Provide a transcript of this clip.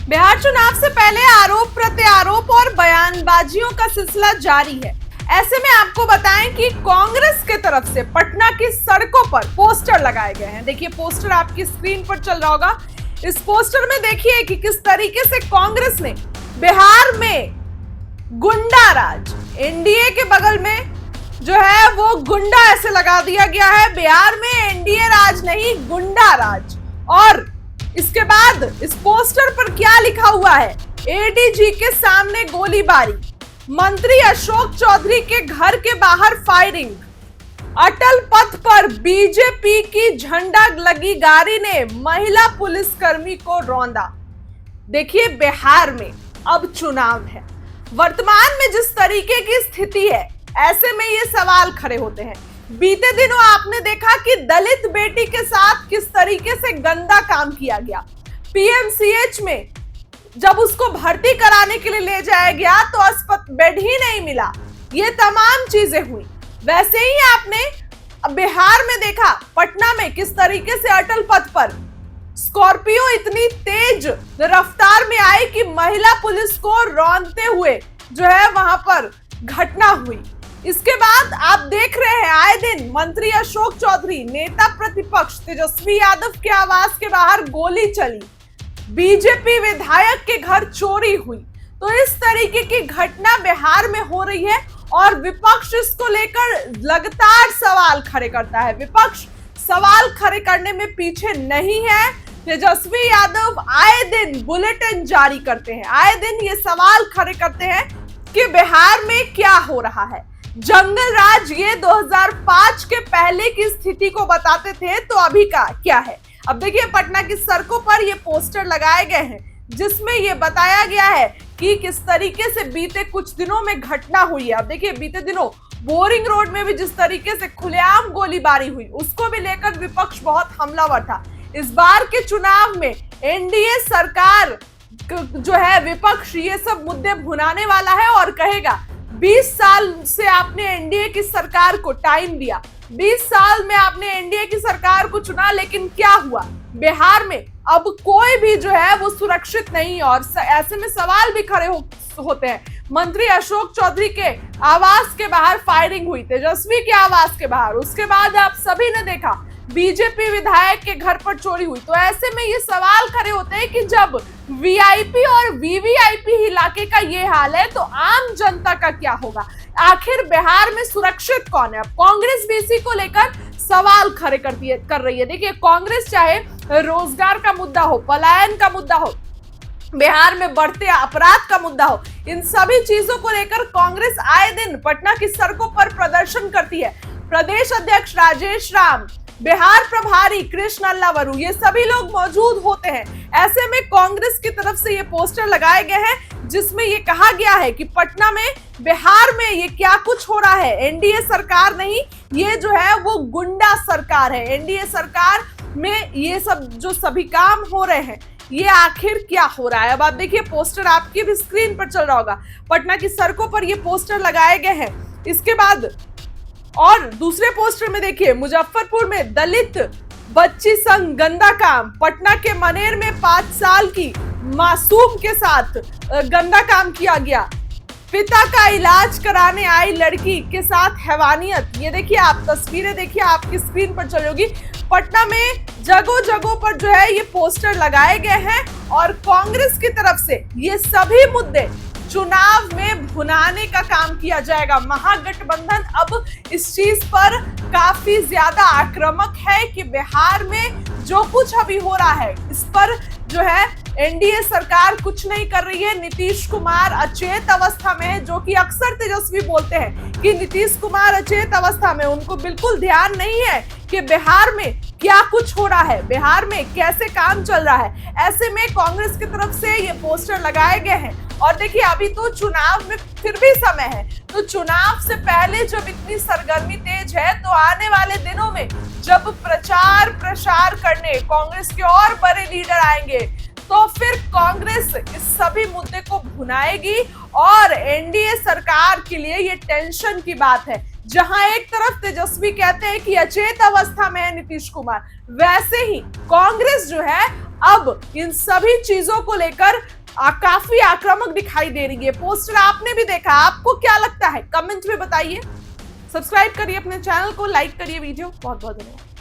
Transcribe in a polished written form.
बिहार चुनाव से पहले आरोप प्रत्यारोप और बयानबाजियों का सिलसिला जारी है। ऐसे में आपको बताएं कि कांग्रेस की तरफ से पटना की सड़कों पर पोस्टर लगाए गए हैं। देखिए, पोस्टर आपकी स्क्रीन पर चल रहा होगा। इस पोस्टर में देखिए कि किस तरीके से कांग्रेस ने बिहार में गुंडा राज, एनडीए के बगल में जो है वो गुंडा ऐसे लगा दिया गया है। बिहार में एनडीए राज नहीं, गुंडा राज। और इसके बाद इस पोस्टर पर क्या लिखा हुआ है? एडीजी के सामने गोलीबारी, मंत्री अशोक चौधरी के घर के बाहर फायरिंग, अटल पथ पर बीजेपी की झंडा लगी गाड़ी ने महिला पुलिसकर्मी को रौंदा। देखिए, बिहार में अब चुनाव है। वर्तमान में जिस तरीके की स्थिति है, ऐसे में ये सवाल खड़े होते हैं। बीते दिनों आपने देखा कि दलित बेटी के साथ किस तरीके से गंदा काम किया गया। पीएमसीएच में जब उसको भर्ती कराने के लिए ले जाया गया तो अस्पताल बेड ही नहीं मिला। ये तमाम चीजें हुई। वैसे ही आपने बिहार में देखा, पटना में किस तरीके से अटल पथ पर स्कॉर्पियो इतनी तेज रफ्तार में आई कि महिला पुलिस को रौंदते हुए जो है वहां पर घटना हुई। इसके बाद आप देख रहे हैं आए दिन मंत्री अशोक चौधरी, नेता प्रतिपक्ष तेजस्वी यादव के आवास के बाहर गोली चली, बीजेपी विधायक के घर चोरी हुई। तो इस तरीके की घटना बिहार में हो रही है और विपक्ष इसको लेकर लगातार सवाल खड़े करता है। विपक्ष सवाल खड़े करने में पीछे नहीं है। तेजस्वी यादव आए दिन बुलेटिन जारी करते हैं, आए दिन ये सवाल खड़े करते हैं कि बिहार में क्या हो रहा है। जंगल राज ये 2005 के पहले की स्थिति को बताते थे, तो अभी का क्या है? अब देखिए, पटना की सड़कों पर ये पोस्टर लगाए गए हैं जिसमें ये बताया गया है कि किस तरीके से बीते कुछ दिनों में घटना हुई है। अब देखिए, बीते दिनों बोरिंग रोड में भी जिस तरीके से खुलेआम गोलीबारी हुई, उसको भी लेकर विपक्ष बहुत हमलावर था। इस बार के चुनाव में एनडीए सरकार जो है, विपक्ष ये सब मुद्दे भुनाने वाला है और कहेगा 20 साल से आपने एनडीए की सरकार को टाइम दिया, 20 साल में आपने एनडीए की सरकार को चुना, लेकिन क्या हुआ? बिहार में अब कोई भी जो है वो सुरक्षित नहीं। और ऐसे में सवाल भी खड़े होते हैं। मंत्री अशोक चौधरी के आवास के बाहर फायरिंग हुई, तेजस्वी के आवास के बाहर। उसके बाद आप सभी ने देखा बीजेपी विधायक के घर पर चोरी हुई। तो ऐसे में ये सवाल खड़े होते हैं कि जब वीआईपी और वीवीआईपी इलाके का ये हाल है, तो आम जनता का क्या होगा? आखिर बिहार में सुरक्षित कौन है? अब कांग्रेस भी इसी को लेकर सवाल खड़े कर रही है। देखिए, कांग्रेस चाहे रोजगार का मुद्दा हो, पलायन का मुद्दा हो, बिहार में बढ़ते अपराध का मुद्दा हो, इन सभी चीजों को लेकर कांग्रेस आए दिन पटना की सड़कों पर प्रदर्शन करती है। प्रदेश अध्यक्ष राजेश राम, बिहार प्रभारी कृष्ण अल्लावरू, ये सभी लोग मौजूद होते हैं। ऐसे में कांग्रेस की तरफ से ये पोस्टर लगाए गए हैं जिसमें ये कहा गया है कि पटना में, बिहार में ये क्या कुछ हो रहा है। एनडीए सरकार नहीं, ये जो है वो गुंडा सरकार है। एनडीए सरकार में ये सब जो सभी काम हो रहे हैं, ये आखिर क्या हो रहा है? अब आप देखिए, पोस्टर आपकी भी स्क्रीन पर चल रहा होगा। पटना की सड़कों पर ये पोस्टर लगाए गए हैं। इसके बाद और दूसरे पोस्टर में देखिए, मुजफ्फरपुर में दलित बच्ची संग गंदा काम, पटना के मनेर में 5 साल की मासूम के साथ गंदा काम किया गया, पिता का इलाज कराने आई लड़की के साथ हैवानियत। ये देखिए, आप तस्वीरें देखिए, आपकी स्क्रीन पर चल होगी। पटना में जगह जगह पर जो है ये पोस्टर लगाए गए हैं और कांग्रेस की तरफ से ये सभी मुद्दे चुनाव में भुनाने का काम किया जाएगा। महागठबंधन अब इस चीज पर काफी ज्यादा आक्रामक है कि बिहार में जो कुछ अभी हो रहा है, इस पर जो है एनडीए सरकार कुछ नहीं कर रही है। नीतीश कुमार अचेत अवस्था में है, जो कि अक्सर तेजस्वी बोलते हैं कि नीतीश कुमार अचेत अवस्था में, उनको बिल्कुल ध्यान नहीं है कि बिहार में क्या कुछ हो रहा है, बिहार में कैसे काम चल रहा है। ऐसे में कांग्रेस की तरफ से ये पोस्टर लगाए गए हैं। और देखिए, अभी तो चुनाव में फिर भी समय है, तो चुनाव से पहले जब इतनी सरगर्मी तेज है, तो आने वाले दिनों में जब प्रचार प्रसार करने कांग्रेस के और बड़े लीडर आएंगे, तो फिर कांग्रेस इस सभी मुद्दे को भुनाएगी। और एनडीए सरकार के लिए ये टेंशन की बात है। जहां एक तरफ तेजस्वी कहते हैं कि अचेत अवस्था में है नीतीश कुमार, वैसे ही कांग्रेस जो है अब इन सभी चीजों को लेकर काफी आक्रामक दिखाई दे रही है। पोस्टर आपने भी देखा, आपको क्या लगता है कमेंट में बताइए। सब्सक्राइब करिए अपने चैनल को, लाइक करिए वीडियो। बहुत बहुत धन्यवाद।